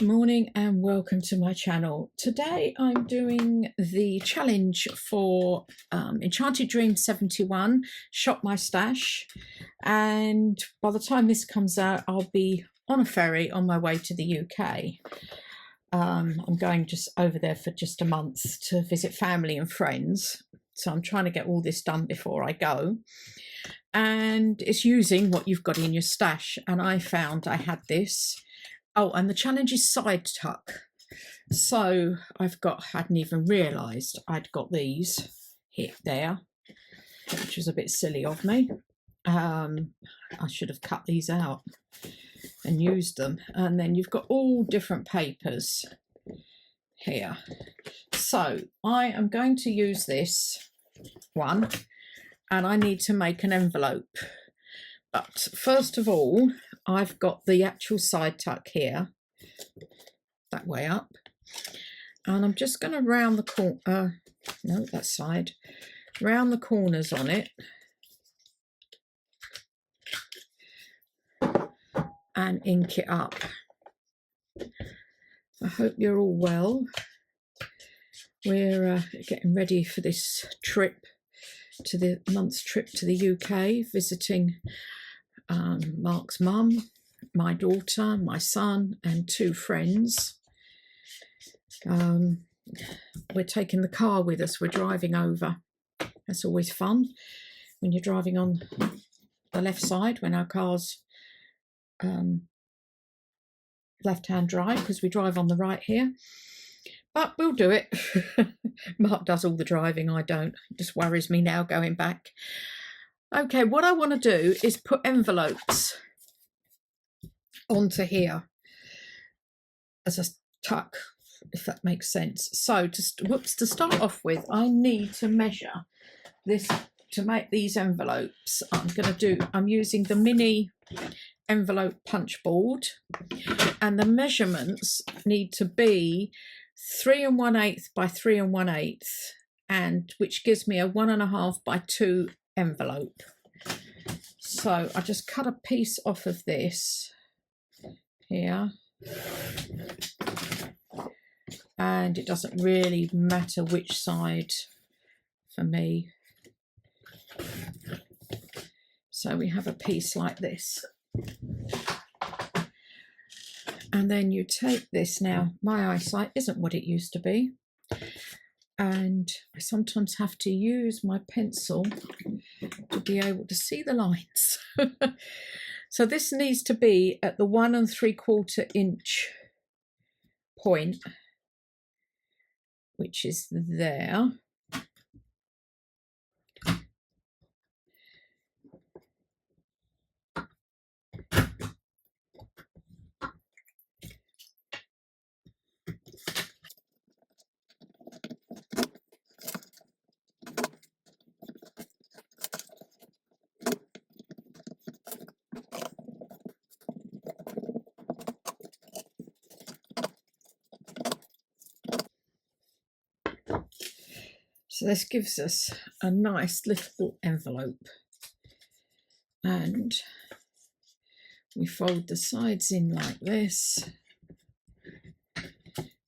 morning and welcome to my channel. Today I'm doing the challenge for Enchanted Dreams 71, Shop My Stash, and by the time this comes out I'll be on a ferry on my way to the UK. I'm going just over there for just a month to visit family and friends, so I'm trying to get all this done before I go. And it's using what you've got in your stash, and I found I had this. Oh, and the challenge is side tuck. So hadn't even realised I'd got these there, which was a bit silly of me. I should have cut these out and used them. And then you've got all different papers here. So I am going to use this one, and I need to make an envelope. But first of all, I've got the actual side tuck here, that way up, and I'm just going to round the corner, no, that side, round the corners on it, and ink it up. I hope you're all well. We're getting ready for this trip, to the month's trip to the UK, visiting Mark's mum, my daughter, my son, and two friends. We're taking the car with us. We're driving over. That's always fun when you're driving on the left side, when our car's left-hand drive, because we drive on the right here. But we'll do it. Mark does all the driving, I don't. It just worries me now going back. Okay, what I want to do is put envelopes onto here as a tuck, if that makes sense. So to start off with, I need to measure this to make these envelopes. I'm using the mini envelope punch board, and the measurements need to be 3 1/8 by 3 1/8, and which gives me a 1.5 by 2 envelope. So I just cut a piece off of this here, and it doesn't really matter which side for me. So we have a piece like this, and then you take this. Now my eyesight isn't what it used to be, and I sometimes have to use my pencil to be able to see the lines. So this needs to be at the 1 3/4 inch point, which is there. So this gives us a nice little envelope, and we fold the sides in like this.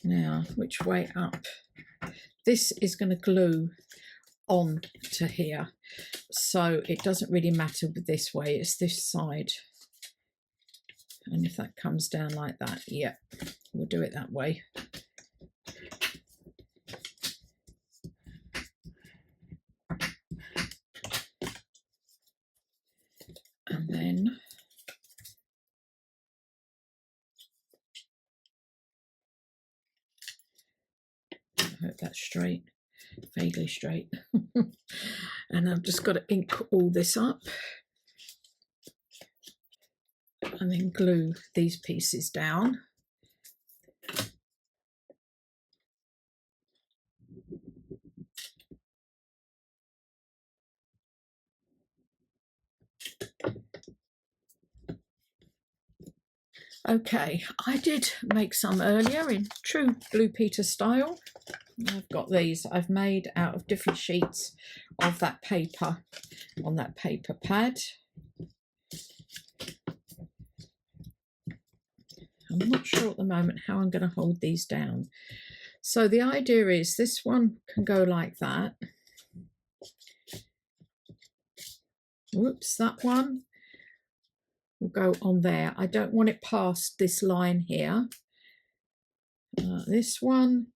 Now, which way up? This is going to glue on to here, so it doesn't really matter with this way, it's this side. And if that comes down like that, yeah, we'll do it that way. And then I hope that's straight, vaguely straight. And I've just got to ink all this up and then glue these pieces down. Okay, I did make some earlier in true Blue Peter style. I've got these I've made out of different sheets of that paper on that paper pad. I'm not sure at the moment how I'm going to hold these down. So the idea is this one can go like that. Whoops, that one will go on there. I don't want it past this line here. This one,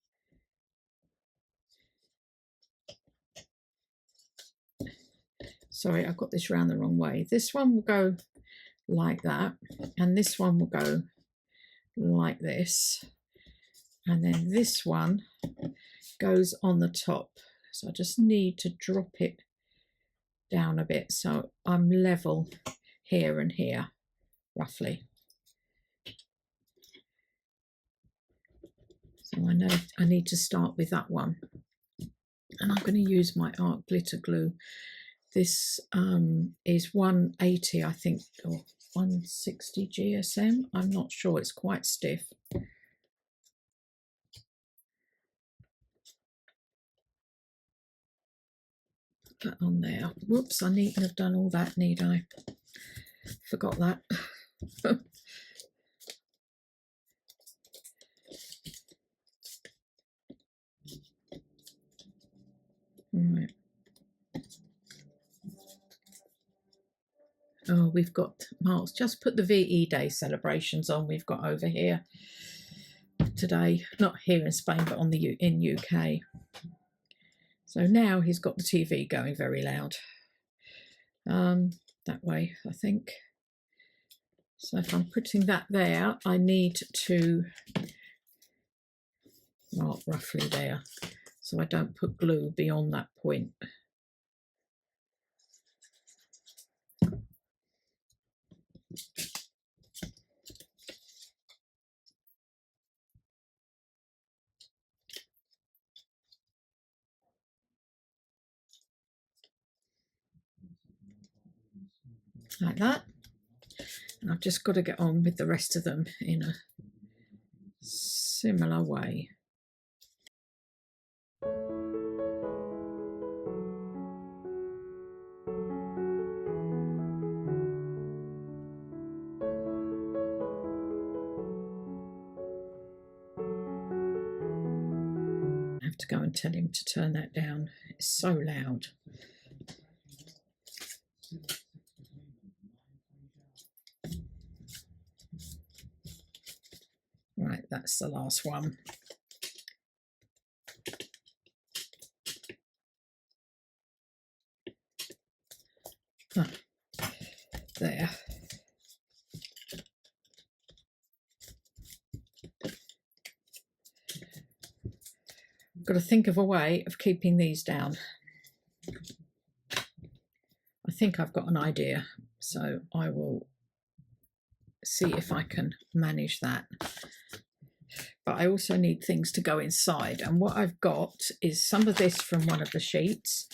sorry, I've got this round the wrong way. This one will go like that, and this one will go like this, and then this one goes on the top. So I just need to drop it down a bit so I'm level here and here, roughly. So I know I need to start with that one, and I'm going to use my art glitter glue. This is 180, I think, or 160 GSM. I'm not sure, it's quite stiff. Put that on there. Whoops, I needn't have done all that, need I? Forgot that. Right. Oh, we've got marks. Just put the VE Day celebrations on we've got over here today. Not here in Spain, but on the in UK. So now he's got the TV going very loud. That way, I think. So if I'm putting that there, I need to mark roughly there, so I don't put glue beyond that point. Like that. And I've just got to get on with the rest of them in a similar way. I have to go and tell him to turn that down. It's so loud. Right, that's the last one. Oh, there. I've got to think of a way of keeping these down. I think I've got an idea, so I will see if I can manage that. But I also need things to go inside, and what I've got is some of this from one of the sheets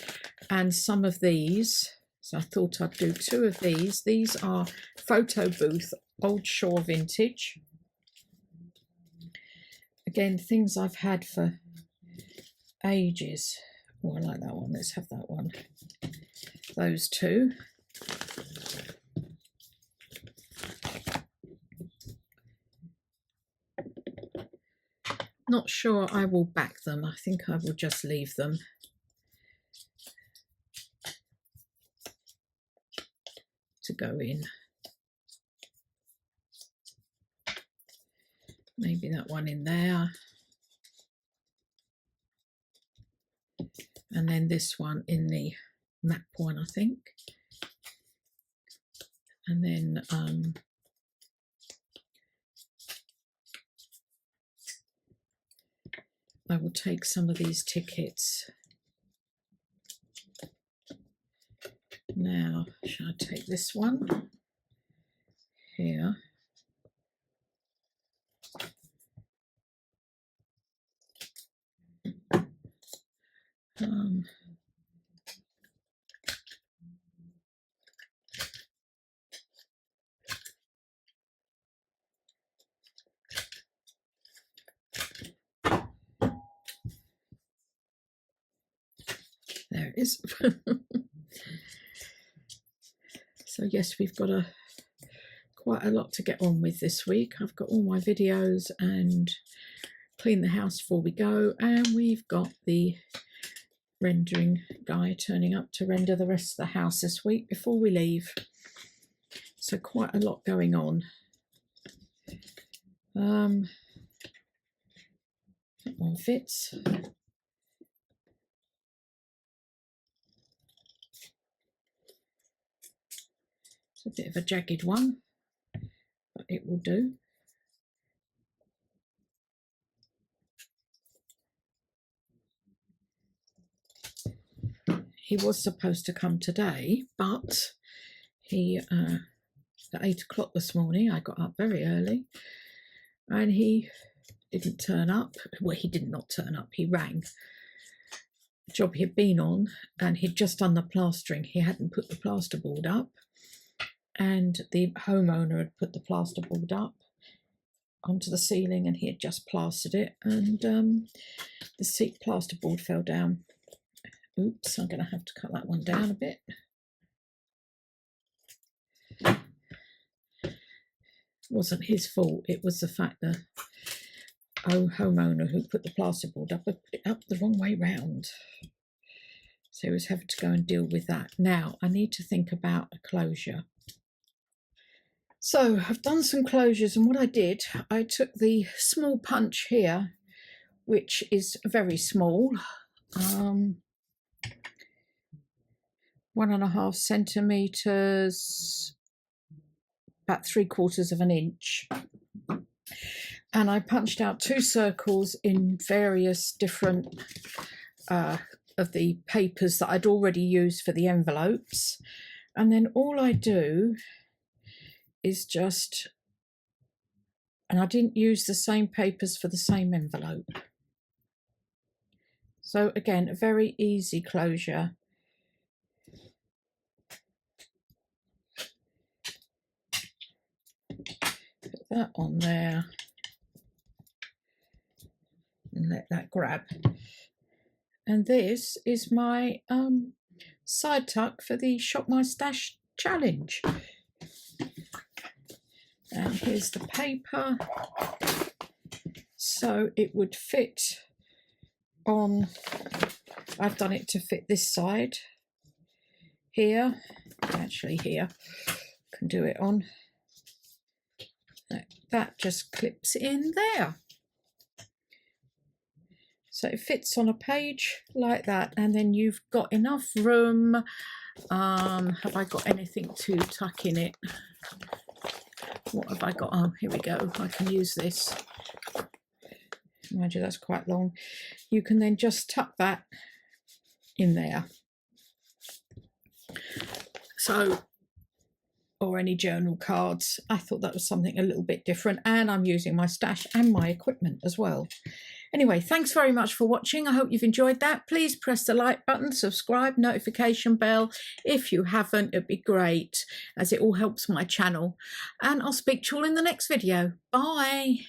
and some of these. So I thought I'd do two of these. These are Photo Booth Old Shore Vintage. Again, things I've had for ages. Oh, I like that one. Let's have that one. Those two. Not sure I will back them. I think I will just leave them. To go in. Maybe that one in there. And then this one in the map one, I think. And then I will take some of these tickets. Now, shall I take this one here? There it is. So yes, we've got quite a lot to get on with this week. I've got all my videos and clean the house before we go, and we've got the rendering guy turning up to render the rest of the house this week before we leave. So quite a lot going on. That one fits. It's a bit of a jagged one, but it will do. He was supposed to come today, but he at 8 o'clock this morning, I got up very early, and he didn't turn up. Well, he did not turn up. He rang the job he had been on, and he'd just done the plastering. He hadn't put the plasterboard up, and the homeowner had put the plasterboard up onto the ceiling, and he had just plastered it, and the seat plasterboard fell down. Oops, I'm going to have to cut that one down a bit. It wasn't his fault. It was the fact that homeowner who put the plasterboard up had put it up the wrong way round. So he was having to go and deal with that. Now I need to think about a closure. So I've done some closures, and what I did, I took the small punch here, which is very small, 1.5 centimeters, about 3/4 of an inch, and I punched out 2 circles in various different of the papers that I'd already used for the envelopes, and then all I do is just, and I didn't use the same papers for the same envelope. So again, a very easy closure. Put that on there and let that grab. And this is my side tuck for the Shop My Stash challenge. And here's the paper. So it would fit on, I've done it to fit this side here, actually here, can do it on. That just clips in there. So it fits on a page like that, and then you've got enough room. Have I got anything to tuck in it? What have I got? Oh, here we go. I can use this. Mind you, that's quite long. You can then just tuck that in there. So, or any journal cards. I thought that was something a little bit different, and I'm using my stash and my equipment as well. Anyway, thanks very much for watching. I hope you've enjoyed that. Please press the like button, subscribe, notification bell. If you haven't, it'd be great, as it all helps my channel. And I'll speak to you all in the next video. Bye.